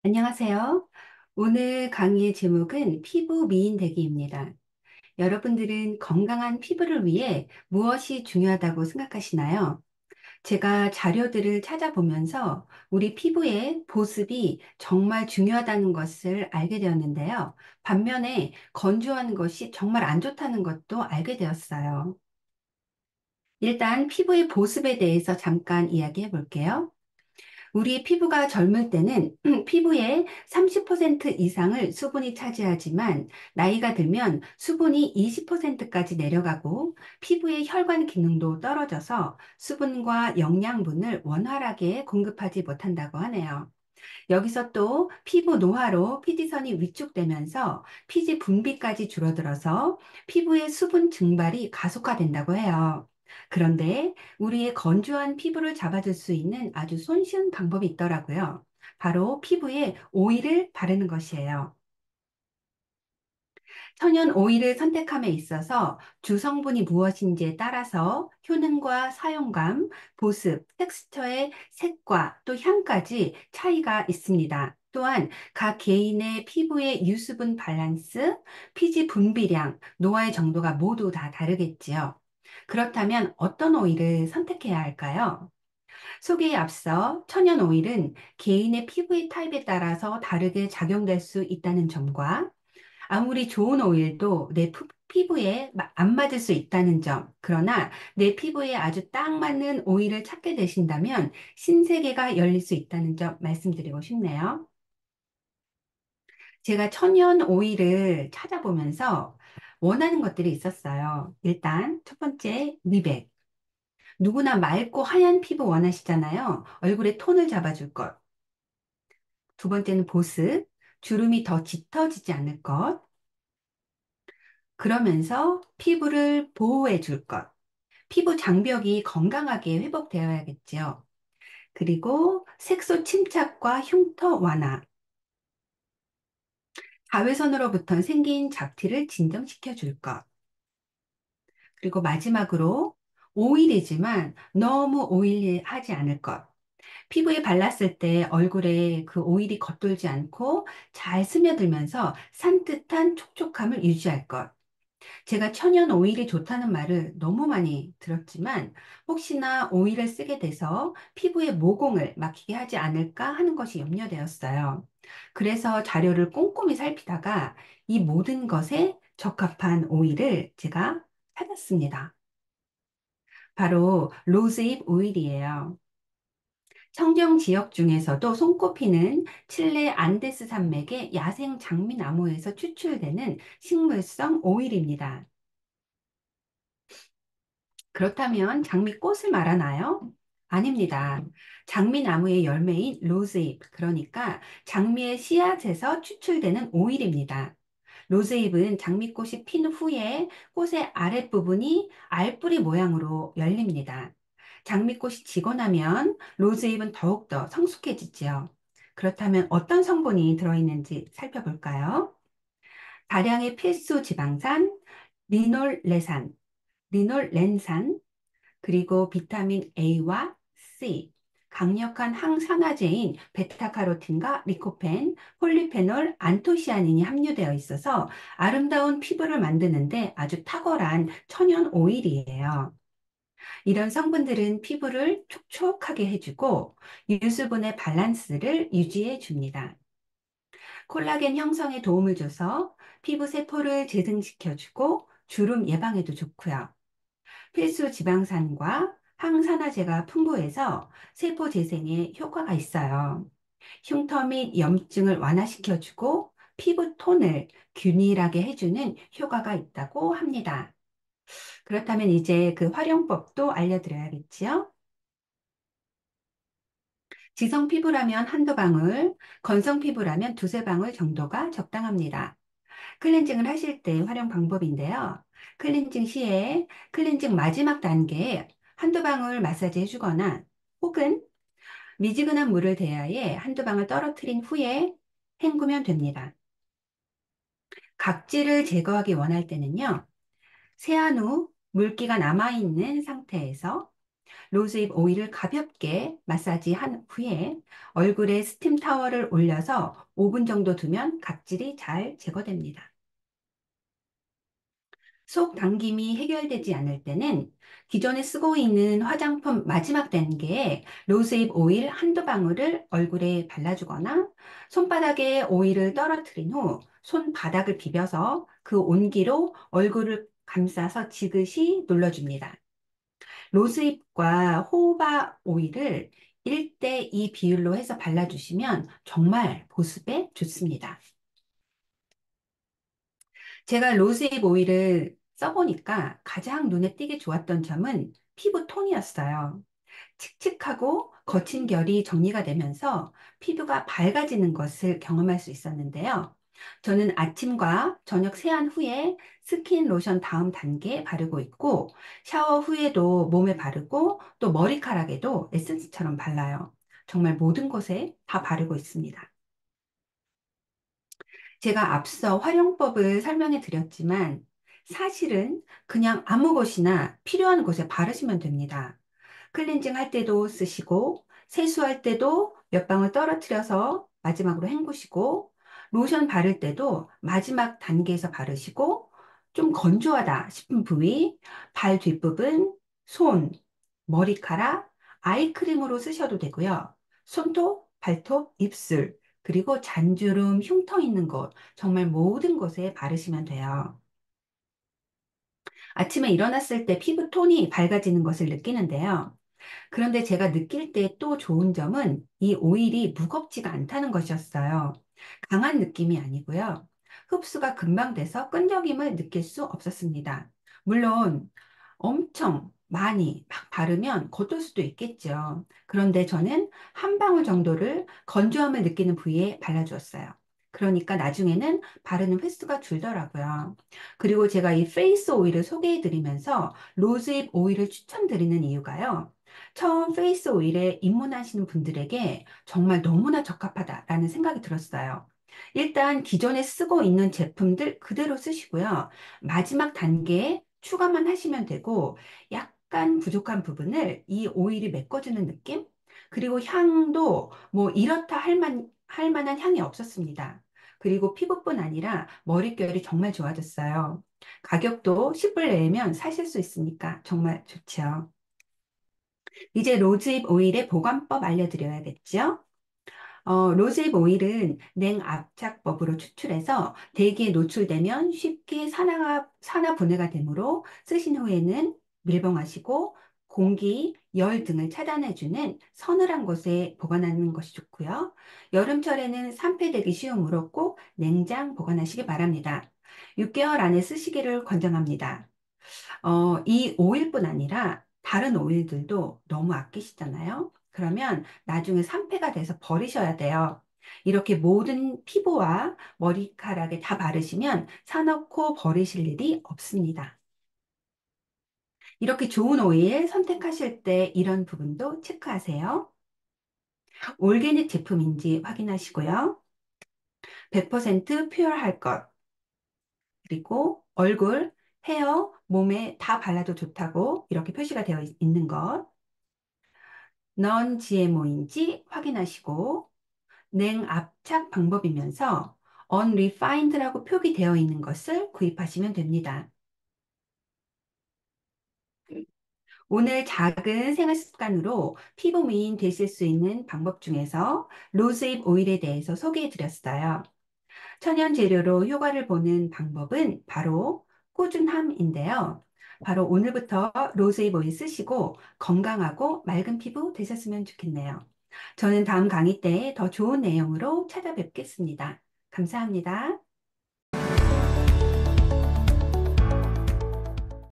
안녕하세요. 오늘 강의의 제목은 피부 미인되기입니다. 여러분들은 건강한 피부를 위해 무엇이 중요하다고 생각하시나요? 제가 자료들을 찾아보면서 우리 피부의 보습이 정말 중요하다는 것을 알게 되었는데요. 반면에 건조한 것이 정말 안 좋다는 것도 알게 되었어요. 일단 피부의 보습에 대해서 잠깐 이야기해 볼게요. 우리 피부가 젊을 때는 피부의 30% 이상을 수분이 차지하지만 나이가 들면 수분이 20%까지 내려가고 피부의 혈관 기능도 떨어져서 수분과 영양분을 원활하게 공급하지 못한다고 하네요. 여기서 또 피부 노화로 피지선이 위축되면서 피지 분비까지 줄어들어서 피부의 수분 증발이 가속화된다고 해요. 그런데 우리의 건조한 피부를 잡아줄 수 있는 아주 손쉬운 방법이 있더라고요. 바로 피부에 오일을 바르는 것이에요. 천연 오일을 선택함에 있어서 주성분이 무엇인지에 따라서 효능과 사용감, 보습, 텍스처의 색과 또 향까지 차이가 있습니다. 또한 각 개인의 피부의 유수분 밸런스, 피지 분비량, 노화의 정도가 모두 다 다르겠지요. 그렇다면 어떤 오일을 선택해야 할까요? 소개에 앞서 천연 오일은 개인의 피부의 타입에 따라서 다르게 작용될 수 있다는 점과 아무리 좋은 오일도 내 피부에 안 맞을 수 있다는 점. 그러나 내 피부에 아주 딱 맞는 오일을 찾게 되신다면 신세계가 열릴 수 있다는 점 말씀드리고 싶네요. 제가 천연 오일을 찾아보면서 원하는 것들이 있었어요. 일단 첫 번째, 미백. 누구나 맑고 하얀 피부 원하시잖아요. 얼굴에 톤을 잡아줄 것. 두 번째는 보습. 주름이 더 짙어지지 않을 것. 그러면서 피부를 보호해 줄 것. 피부 장벽이 건강하게 회복되어야겠지요. 그리고 색소 침착과 흉터 완화, 자외선으로부터 생긴 잡티를 진정시켜 줄 것. 그리고 마지막으로 오일이지만 너무 오일하지 않을 것. 피부에 발랐을 때 얼굴에 그 오일이 겉돌지 않고 잘 스며들면서 산뜻한 촉촉함을 유지할 것. 제가 천연 오일이 좋다는 말을 너무 많이 들었지만 혹시나 오일을 쓰게 돼서 피부에 모공을 막히게 하지 않을까 하는 것이 염려되었어요. 그래서 자료를 꼼꼼히 살피다가 이 모든 것에 적합한 오일을 제가 찾았습니다. 바로 로즈잎 오일이에요. 청정 지역 중에서도 손꼽히는 칠레 안데스 산맥의 야생 장미나무에서 추출되는 식물성 오일입니다. 그렇다면 장미꽃을 말하나요? 아닙니다. 장미나무의 열매인 로즈잎, 그러니까 장미의 씨앗에서 추출되는 오일입니다. 로즈잎은 장미꽃이 핀 후에 꽃의 아랫부분이 알뿌리 모양으로 열립니다. 장미꽃이 지고 나면 로즈잎은 더욱더 성숙해지지요. 그렇다면 어떤 성분이 들어있는지 살펴볼까요? 다량의 필수 지방산, 리놀레산, 리놀렌산, 그리고 비타민 A와 C, 강력한 항산화제인 베타카로틴과 리코펜, 폴리페놀, 안토시아닌이 함유되어 있어서 아름다운 피부를 만드는데 아주 탁월한 천연 오일이에요. 이런 성분들은 피부를 촉촉하게 해주고 유수분의 밸런스를 유지해 줍니다. 콜라겐 형성에 도움을 줘서 피부 세포를 재생시켜주고 주름 예방에도 좋고요. 필수 지방산과 항산화제가 풍부해서 세포 재생에 효과가 있어요. 흉터 및 염증을 완화시켜주고 피부 톤을 균일하게 해주는 효과가 있다고 합니다. 그렇다면 이제 그 활용법도 알려드려야겠지요? 지성 피부라면 한두 방울, 건성 피부라면 두세 방울 정도가 적당합니다. 클렌징을 하실 때 활용 방법인데요. 클렌징 시에 클렌징 마지막 단계에 한두 방울 마사지 해주거나 혹은 미지근한 물을 대야에 한두 방울 떨어뜨린 후에 헹구면 됩니다. 각질을 제거하기 원할 때는요. 세안 후 물기가 남아있는 상태에서 로즈잎 오일을 가볍게 마사지한 후에 얼굴에 스팀 타월을 올려서 5분 정도 두면 각질이 잘 제거됩니다. 속 당김이 해결되지 않을 때는 기존에 쓰고 있는 화장품 마지막 단계에 로즈잎 오일 한두 방울을 얼굴에 발라주거나 손바닥에 오일을 떨어뜨린 후 손바닥을 비벼서 그 온기로 얼굴을 감싸서 지그시 눌러줍니다. 로즈잎과 호호바 오일을 1대2 비율로 해서 발라주시면 정말 보습에 좋습니다. 제가 로즈잎 오일을 써보니까 가장 눈에 띄게 좋았던 점은 피부 톤이었어요. 칙칙하고 거친 결이 정리가 되면서 피부가 밝아지는 것을 경험할 수 있었는데요. 저는 아침과 저녁 세안 후에 스킨 로션 다음 단계에 바르고 있고, 샤워 후에도 몸에 바르고 또 머리카락에도 에센스처럼 발라요. 정말 모든 곳에 다 바르고 있습니다. 제가 앞서 활용법을 설명해 드렸지만 사실은 그냥 아무 곳이나 필요한 곳에 바르시면 됩니다. 클렌징 할 때도 쓰시고 세수할 때도 몇 방울 떨어뜨려서 마지막으로 헹구시고 로션 바를 때도 마지막 단계에서 바르시고 좀 건조하다 싶은 부위, 발 뒷부분, 손, 머리카락, 아이크림으로 쓰셔도 되고요. 손톱, 발톱, 입술, 그리고 잔주름, 흉터 있는 곳, 정말 모든 곳에 바르시면 돼요. 아침에 일어났을 때 피부 톤이 밝아지는 것을 느끼는데요. 그런데 제가 느낄 때 또 좋은 점은 이 오일이 무겁지가 않다는 것이었어요. 강한 느낌이 아니고요. 흡수가 금방 돼서 끈적임을 느낄 수 없었습니다. 물론 엄청 많이 막 바르면 겉돌 수도 있겠죠. 그런데 저는 한 방울 정도를 건조함을 느끼는 부위에 발라주었어요. 그러니까 나중에는 바르는 횟수가 줄더라고요. 그리고 제가 이 페이스 오일을 소개해 드리면서 로즈잎 오일을 추천드리는 이유가요. 처음 페이스 오일에 입문하시는 분들에게 정말 너무나 적합하다라는 생각이 들었어요. 일단 기존에 쓰고 있는 제품들 그대로 쓰시고요. 마지막 단계에 추가만 하시면 되고 약간 부족한 부분을 이 오일이 메꿔주는 느낌? 그리고 향도 뭐 이렇다 할 만한 향이 없었습니다. 그리고 피부뿐 아니라 머릿결이 정말 좋아졌어요. 가격도 10불 내면 사실 수 있으니까 정말 좋죠. 이제 로즈잎 오일의 보관법 알려드려야겠죠? 로즈잎 오일은 냉압착법으로 추출해서 대기에 노출되면 쉽게 산화 분해가 되므로 쓰신 후에는 밀봉하시고 공기, 열 등을 차단해주는 서늘한 곳에 보관하는 것이 좋고요. 여름철에는 산패되기 쉬우므로 꼭 냉장 보관하시기 바랍니다. 6개월 안에 쓰시기를 권장합니다. 이 오일뿐 아니라 다른 오일들도 너무 아끼시잖아요. 그러면 나중에 상패가 돼서 버리셔야 돼요. 이렇게 모든 피부와 머리카락에 다 바르시면 사놓고 버리실 일이 없습니다. 이렇게 좋은 오일 선택하실 때 이런 부분도 체크하세요. 올게닉 제품인지 확인하시고요. 100% 퓨어할 것, 그리고 얼굴, 헤어, 몸에 다 발라도 좋다고 이렇게 표시가 되어 있는 것. 넌 GMO인지 확인하시고 냉압착 방법이면서 unrefined라고 표기되어 있는 것을 구입하시면 됩니다. 오늘 작은 생활 습관으로 피부 미인 되실 수 있는 방법 중에서 로즈잎 오일에 대해서 소개해 드렸어요. 천연 재료로 효과를 보는 방법은 바로 꾸준함인데요. 바로 오늘부터 로즈잎 오일 쓰시고 건강하고 맑은 피부 되셨으면 좋겠네요. 저는 다음 강의 때 더 좋은 내용으로 찾아뵙겠습니다. 감사합니다.